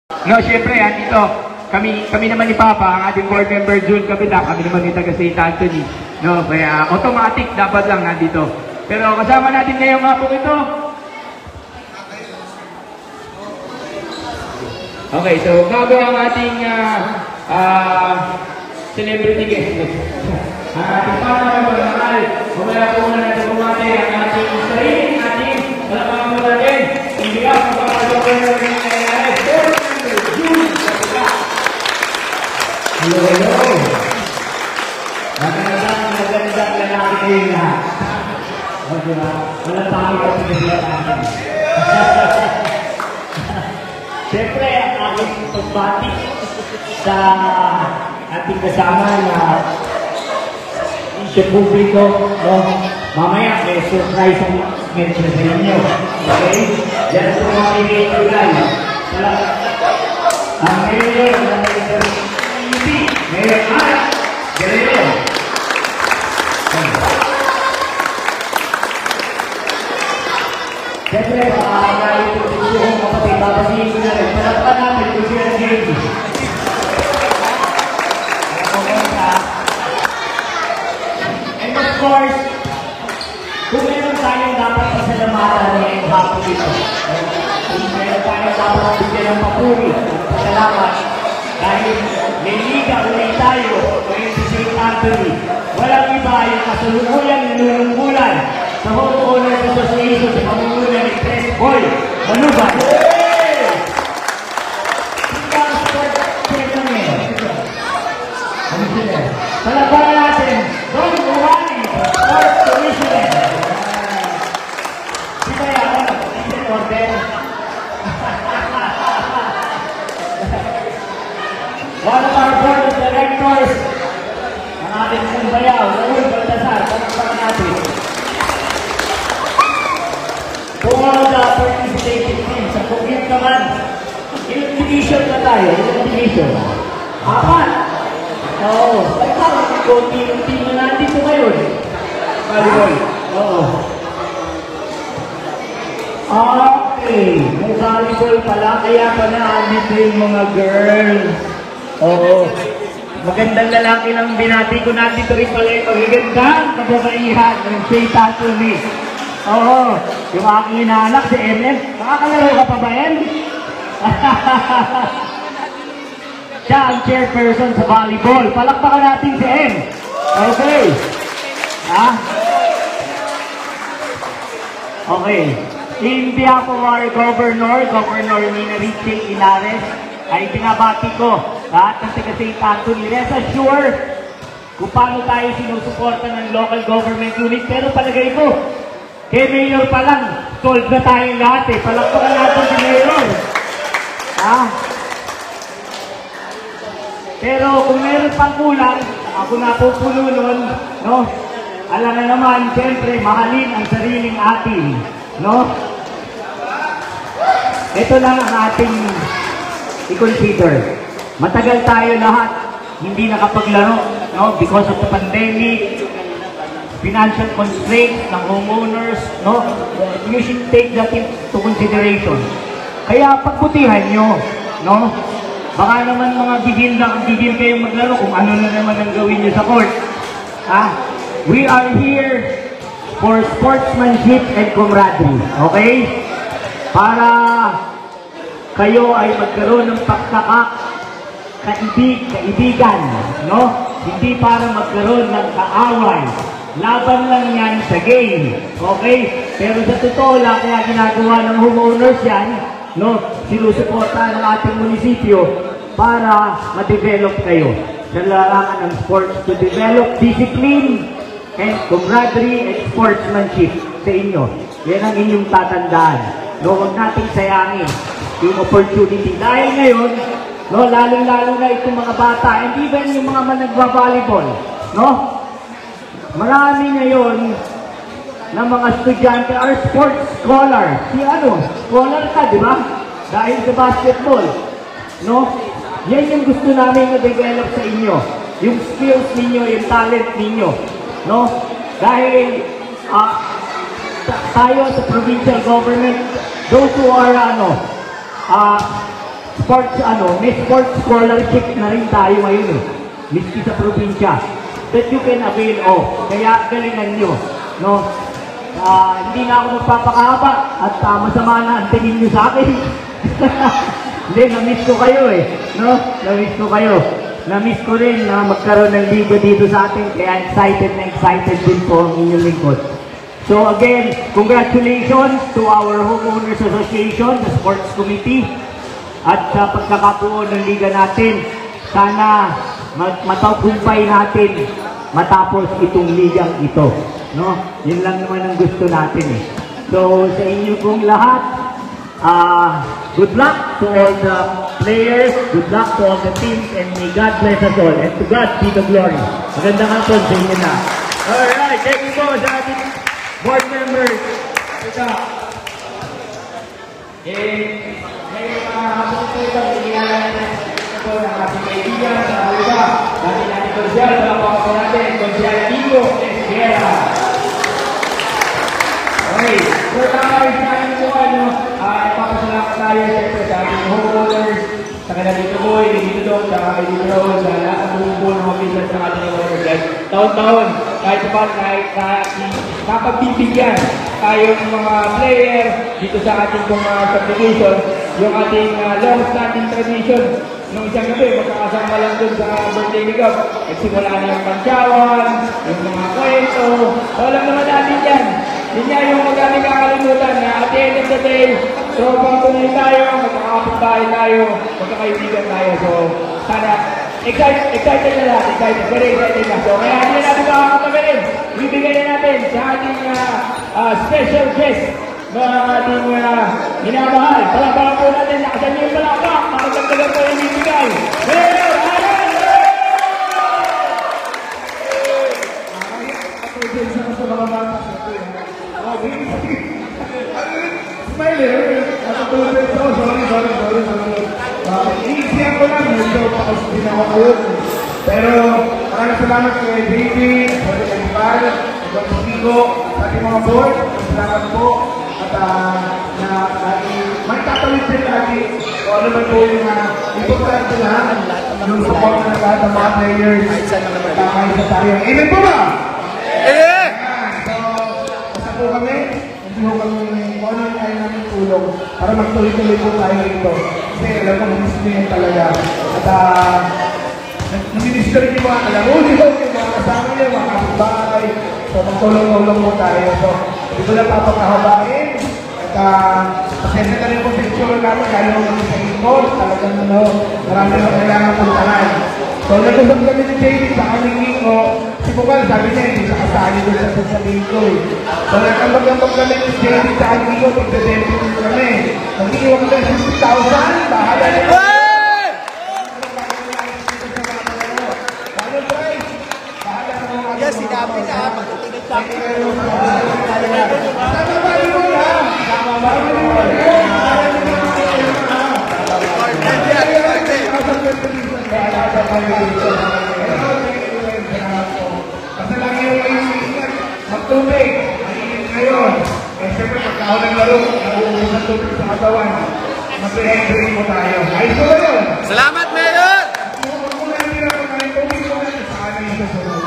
No, syempre, dito, kami naman ni Papa, ang ating board member June Kapitan, kami naman ni taga St. Anthony. No, kaya automatic dapat lang nandito. Pero kasama natin ngayong hapon ito. Okay, so bago ang ating celebrity guest. Ang ating panahal, mamaya po muna natin bumati ang ating sarili, ating talagang po natin. Hindi ka magpapalagay na rin hello, hello. Magandang lalaki kayo lahat. O, diba? Walang tayo kasi nagla natin. Siyempre, ang aking pagbati sa ating kasama na isyo publiko. No? Mamaya, may surprise ang mention sa inyo. Okay? Diyan po mga pinitulan. Ang mayor na Mayor Art Guerrero. Siyempre, makakalayo po ito yung kapatid. Babasihin ko na rin. Palagpan natin kung siya nag-game. And of course, kung meron tayong dapat pasalamatan ngayong hapon dito, kung meron tayong dapat bigyan ng papuri, pasalamat, dahil may liga ulit tayo ngayon sa St. Anthony. Walang iba yung kasalukuyang nanunungkulan sa Homeowners Association sa pamumuno ni Chris Boy Manuban. Sika ang sport chairman ngayon. Palagparan natin, Don Uwani, Sport Commissioner. Sika yan, President Order. One of our board of directors, ang ating kumbayaw, Raul Baltasar, pagpaparan natin. Kung ano na participating team sa Commute naman, ilang division na tayo, ilang division? 4. Oo. Konti-unti na natin ito ngayon. Volleyball. Oo. Okay. May volleyball pala, kaya pa na-admit yung mga girls. Oo. Magandang lalaki lang binati ko natin ito rin pala yung magagandang kababaihan ng St. Anthony. Oo. Yung aking inaanak si MF. Makakalaro ka pa ba yan? Siya ang chairperson sa volleyball. Palakpakan natin si M. Okay. Ha? Okay. In behalf of our Governor Nina Richie Inares, ay pinabati ko lahat ng taga St. Anthony. Rest assured kung paano tayo sinusuporta ng local government unit. Pero palagay ko, kay Mayor pa lang, solve na tayong lahat eh. Palakpakan natin si Mayor. Ha? Pero kung meron pang kulang, ako na po puno nun, no? Alam na naman, siyempre, mahalin ang sariling atin, no? Ito lang ang ating i-consider. Matagal tayo lahat hindi nakapaglaro, no? Because of the pandemic, financial constraints ng homeowners, no? You should take that into consideration. Kaya pagbutihan nyo, no? Baka naman mga gigil kayong maglaro kung ano na naman ang gawin nyo sa court. Ha? We are here for sportsmanship and camaraderie, okay? Para kayo ay magkaroon ng kaibigan, no? Hindi para magkaroon ng kaaway. Laban lang yan sa game, okay? Pero sa totoo lang, kaya ginagawa ng homeowners yan, no? Sinusuporta ng ating munisipyo para ma-develop kayo sa larangan ng sports, to develop discipline and camaraderie and sportsmanship sa inyo. Yan ang inyong tatandaan. No, huwag nating sayangin yung opportunity. Dahil ngayon, no, lalong-lalo na itong mga bata and even yung mga nagba-volleyball, no? Marami ngayon na mga estudyante are sports scholar. Scholar ka, di ba? Dahil sa basketball, no? Yan yung gusto namin na-develop sa inyo. Yung skills ninyo, yung talent ninyo, no? Dahil tayo sa provincial government, those who are sports, may sports scholarship na rin tayo ngayon eh. Miski sa probinsya. That you can avail of. Kaya galingan nyo. No? Hindi na ako magpapakahaba at masama na ang tingin nyo sa akin. Hindi, na-miss ko kayo eh. No? Na-miss ko kayo. Na-miss ko rin na magkaroon ng liga dito sa atin. Kaya excited na excited din po ang inyong lingkod. So again, congratulations to our Homeowners Association, the Sports Committee, at sa pagkakabuo ng liga natin. Sana matagumpay natin matapos itong ligang ito. No? Yun lang naman ang gusto natin eh. So sa inyo pong lahat, good luck to all the players, good luck to all the teams, and may God bless us all. And to God be the glory. Magandang hapon sa inyo na. Alright, thank you po sa ating board members. Ito. Ngayon mga hapon po ito, hinihalan natin po ng ating kaibigan sa halaga. Natin natin konsyal, palapakaw po natin, konsyal Nico Esguera. Okay, so tayo sa ating po, ipapasalamat tayo siyempre sa ating homeowners, sa kanila dito po, dito doon, sa kay dito doon, sa lahat ng bumubuo ng mga business ng ating homeowners. Taon-taon, kahit pa napagbibigyan tayo ng mga player dito sa ating subdivision, yung ating long-standing tradition. Nung isang gabi, magkakasama lang doon sa birthday ni Gab. Nagsimula na yung pansyawan, yung mga kwento. Alam naman natin yan. Yun nga yung magaling kakalimutan na at the end of the day, tropang tunay tayo, magkakapit tayo, magkakaibigan tayo. So, sana, excited na lahat, very excited na. So, kaya hindi na natin makakatagalin. Bibigyan na natin sa ating special guest na ating minamahal. Palakpakan po natin, nakasan yung palakpak, makagagdagan po yung bibigay. Mayor Alan! Sa mga bata sa ito yan. Smile natutulog ito. Sorry. Iisiyan ko lang. Medyo pakas ginawa ko yun. Pero maraming salamat kay JB, sa Kanibal, sa Pico, sa ating mga board. Salamat po. At may tatawid din lagi. So ano man po yung importante lahat. Yung support na lahat ng mga players. Tamay sa tayo. Amen po ba? Eh! Basta po kami, hindi po kami kung ano yung kaya namin tulong para magtuloy-tuloy po tayo rito. Kasi alam ko, namiss nyo yan talaga. At namiss ko rin yung mga kalahuli ko, yung mga kasama nyo, mga kapitbahay. So magtulong-tulong po tayo. So hindi ko lang papakahabain. At pasensya na rin po sa picture namin, kaya mo kami sa ikot. Talagang marami na kailangan puntahan. So nag-usap kami ni JD sa aming Nico. Si Bukal, sabi niya, hindi siya kasali doon sa sasabihin ko eh. So nagkambag-ambag kami ni JD sa aming Nico, tigda-debut kami. Nag-iiwan kami ng 60,000, bahala niya. Yes, sinabi na, pagkatingin sa akin. Basta lang yung magtubig. Ngayon, siyempre pagkahon ng laro, nauubos ang tubig sa katawan. Mag-re-entry mo tayo. Ayos ko ba yun? Salamat, Mayor! Kung nandira ko na yung tubig ko na, saan yung susunod?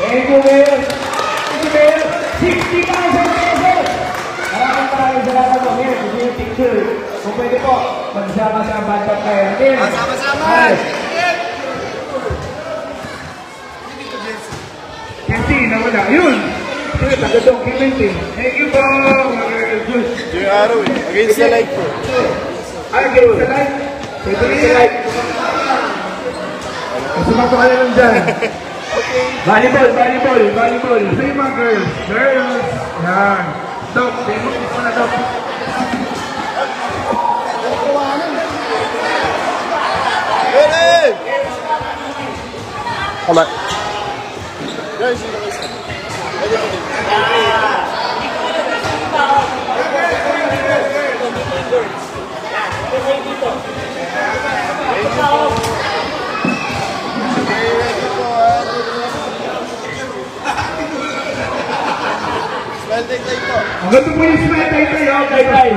Thank you, Mayor. Thank you, Mayor. 60,000 pesos! Maraming salamat po, Mayor. Gusto yung picture. Kung pwede po, magsama sa bata kayo. Sama-sama! Kenty, nawala. Yun! Sige, taga-document eh. Thank you po, mga Diyos. Yung araw eh. Against the light po. Against the light? Against the light. Sumako ka na lang dyan. Volleyball. Sa yung mga girls. Girls. Yan. Dok, demo ko na, Dok. Ready! Come on. Guys, you guys. Smile tayo. Ang gato po yung smile tayo. Smile tayo.